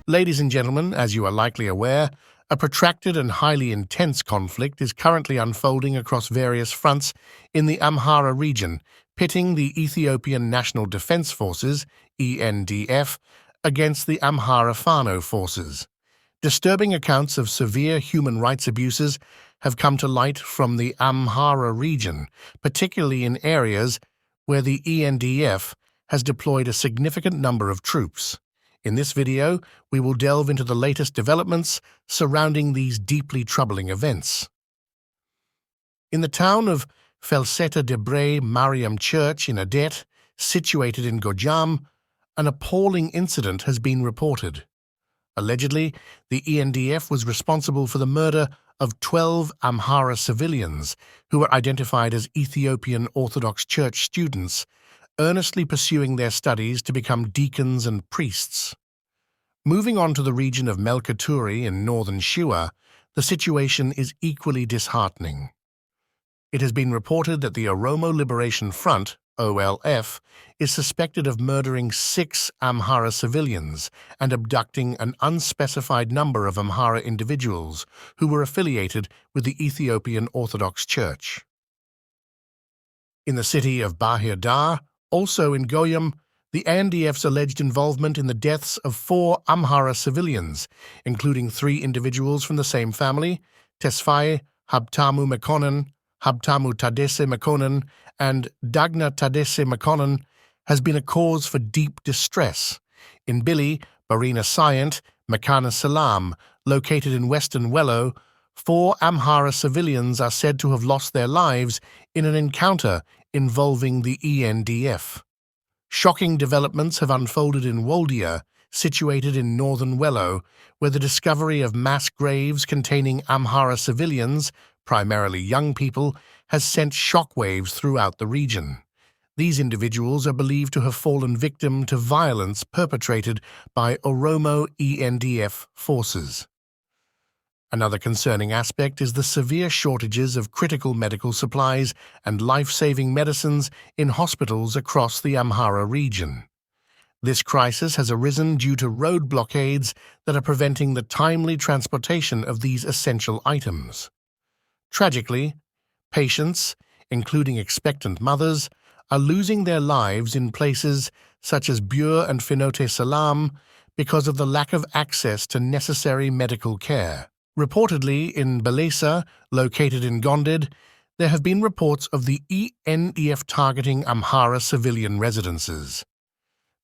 Ladies and gentlemen, as you are likely aware, a protracted and highly intense conflict is currently unfolding across various fronts in the Amhara region, pitting the Ethiopian National Defense Forces, ENDF, against the Amhara Fano forces. Disturbing accounts of severe human rights abuses have come to light from the Amhara region, particularly in areas where the ENDF has deployed a significant number of troops. In this video, we will delve into the latest developments surrounding these deeply troubling events. In the town of Felseta Debre Mariam Church in Adet, situated in Gojam, an appalling incident has been reported. Allegedly, the ENDF was responsible for the murder of 12 Amhara civilians who were identified as Ethiopian Orthodox Church students, earnestly pursuing their studies to become deacons and priests. Moving on to the region of Melkaturi in northern Shua, the situation is equally disheartening. It has been reported that the Oromo Liberation Front, OLF, is suspected of murdering 6 Amhara civilians and abducting an unspecified number of Amhara individuals who were affiliated with the Ethiopian Orthodox Church. In the city of Bahir Dar, also in Goyam, the ENDF's alleged involvement in the deaths of 4 Amhara civilians, including 3 individuals from the same family, Tesfaye Habtamu Mekonnen, Habtamu Tadesse Mekonnen, and Dagna Tadesse Mekonnen, has been a cause for deep distress. In Bili, Barina Sayent, Mekana Salam, located in western Wello, 4 Amhara civilians are said to have lost their lives in an encounter involving the ENDF. Shocking developments have unfolded in Woldia, situated in northern Wello, where the discovery of mass graves containing Amhara civilians, primarily young people, has sent shockwaves throughout the region. These individuals are believed to have fallen victim to violence perpetrated by Oromo ENDF forces. Another concerning aspect is the severe shortages of critical medical supplies and life-saving medicines in hospitals across the Amhara region. This crisis has arisen due to road blockades that are preventing the timely transportation of these essential items. Tragically, patients, including expectant mothers, are losing their lives in places such as Bure and Finote Salam because of the lack of access to necessary medical care. Reportedly, in Balesa, located in Gonded, there have been reports of the ENDF targeting Amhara civilian residences.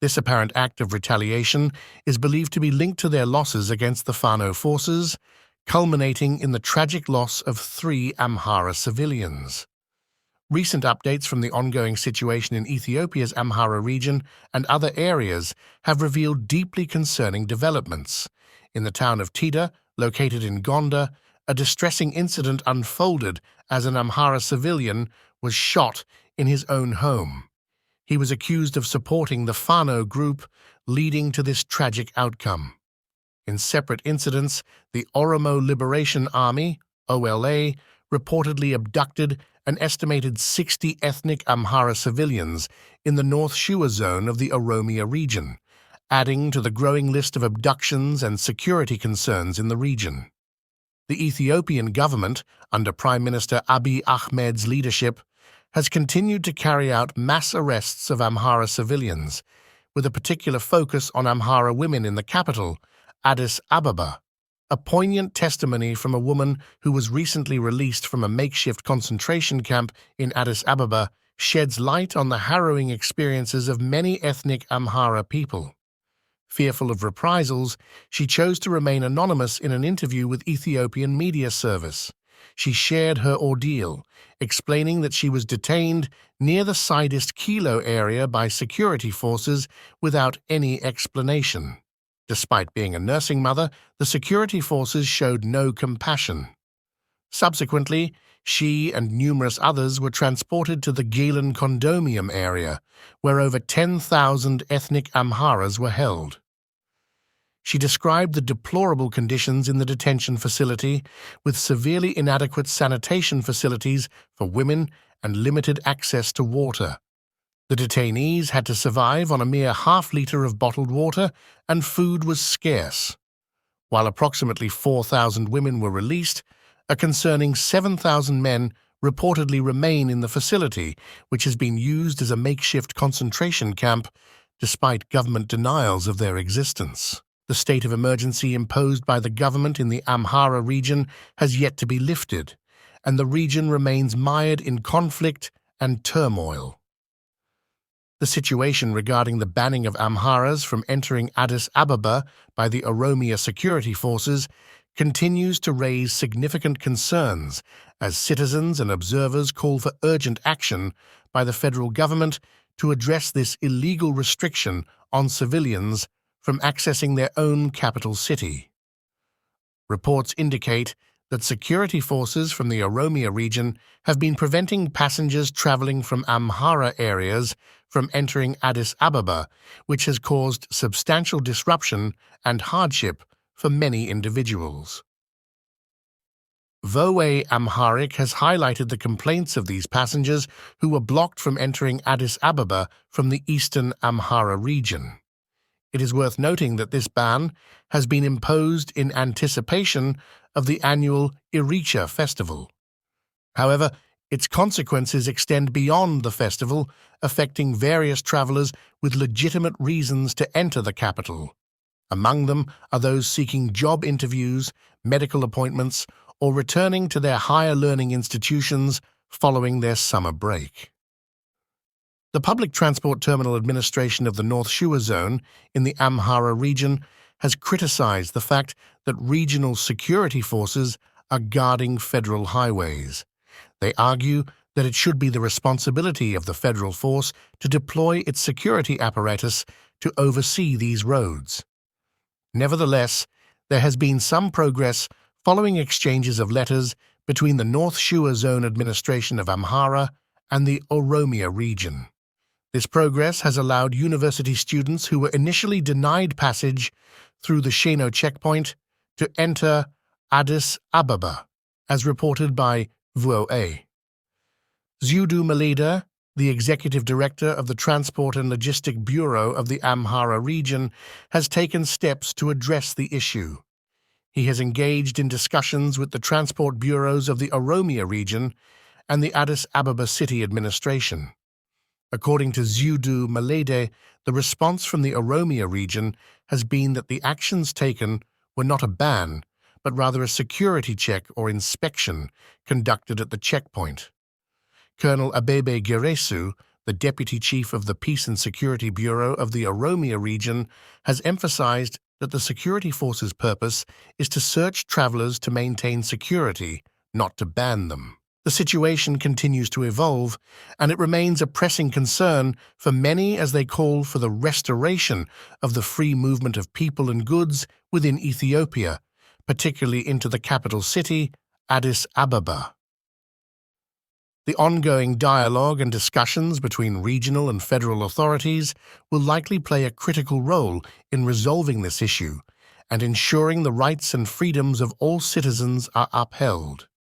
This apparent act of retaliation is believed to be linked to their losses against the Fano forces, culminating in the tragic loss of 3 Amhara civilians. Recent updates from the ongoing situation in Ethiopia's Amhara region and other areas have revealed deeply concerning developments. In the town of Tida, located in Gonda, a distressing incident unfolded as an Amhara civilian was shot in his own home. He was accused of supporting the Fano group, leading to this tragic outcome. In separate incidents, the Oromo Liberation Army, OLA, reportedly abducted an estimated 60 ethnic Amhara civilians in the North Shua zone of the Oromia region, adding to the growing list of abductions and security concerns in the region. The Ethiopian government, under Prime Minister Abiy Ahmed's leadership, has continued to carry out mass arrests of Amhara civilians, with a particular focus on Amhara women in the capital, Addis Ababa. A poignant testimony from a woman who was recently released from a makeshift concentration camp in Addis Ababa sheds light on the harrowing experiences of many ethnic Amhara people. Fearful of reprisals, she chose to remain anonymous in an interview with Ethiopian media service. She shared her ordeal, explaining that she was detained near the Sidist Kilo area by security forces without any explanation. Despite being a nursing mother, the security forces showed no compassion. Subsequently, she and numerous others were transported to the Gilan Condominium area, where over 10,000 ethnic Amharas were held. She described the deplorable conditions in the detention facility, with severely inadequate sanitation facilities for women and limited access to water. The detainees had to survive on a mere half-liter of bottled water, and food was scarce. While approximately 4,000 women were released, a concerning 7,000 men reportedly remain in the facility, which has been used as a makeshift concentration camp, despite government denials of their existence. The state of emergency imposed by the government in the Amhara region has yet to be lifted, and the region remains mired in conflict and turmoil. The situation regarding the banning of Amharas from entering Addis Ababa by the Oromo security forces continues to raise significant concerns as citizens and observers call for urgent action by the federal government to address this illegal restriction on civilians from accessing their own capital city. Reports indicate that security forces from the Oromo region have been preventing passengers traveling from Amhara areas from entering Addis Ababa, which has caused substantial disruption and hardship for many individuals. VOA Amharic has highlighted the complaints of these passengers who were blocked from entering Addis Ababa from the eastern Amhara region. It is worth noting that this ban has been imposed in anticipation of the annual Iricha festival. However, its consequences extend beyond the festival, affecting various travelers with legitimate reasons to enter the capital. Among them are those seeking job interviews, medical appointments, or returning to their higher learning institutions following their summer break. The Public Transport Terminal Administration of the North Shua Zone in the Amhara region has criticized the fact that regional security forces are guarding federal highways. They argue that it should be the responsibility of the federal force to deploy its security apparatus to oversee these roads. Nevertheless, there has been some progress following exchanges of letters between the North Shua Zone Administration of Amhara and the Oromo region. This progress has allowed university students who were initially denied passage through the Sheno checkpoint to enter Addis Ababa, as reported by VOA. Zudu Malida, the executive director of the Transport and Logistic Bureau of the Amhara region, has taken steps to address the issue. He has engaged in discussions with the transport bureaus of the Oromo region and the Addis Ababa city administration. According to Zudu Malede, the response from the Oromo region has been that the actions taken were not a ban, but rather a security check or inspection conducted at the checkpoint. Colonel Abebe Giresu, the Deputy Chief of the Peace and Security Bureau of the Oromo region, has emphasized that the security force's purpose is to search travelers to maintain security, not to ban them. The situation continues to evolve, and it remains a pressing concern for many as they call for the restoration of the free movement of people and goods within Ethiopia, particularly into the capital city, Addis Ababa. The ongoing dialogue and discussions between regional and federal authorities will likely play a critical role in resolving this issue and ensuring the rights and freedoms of all citizens are upheld.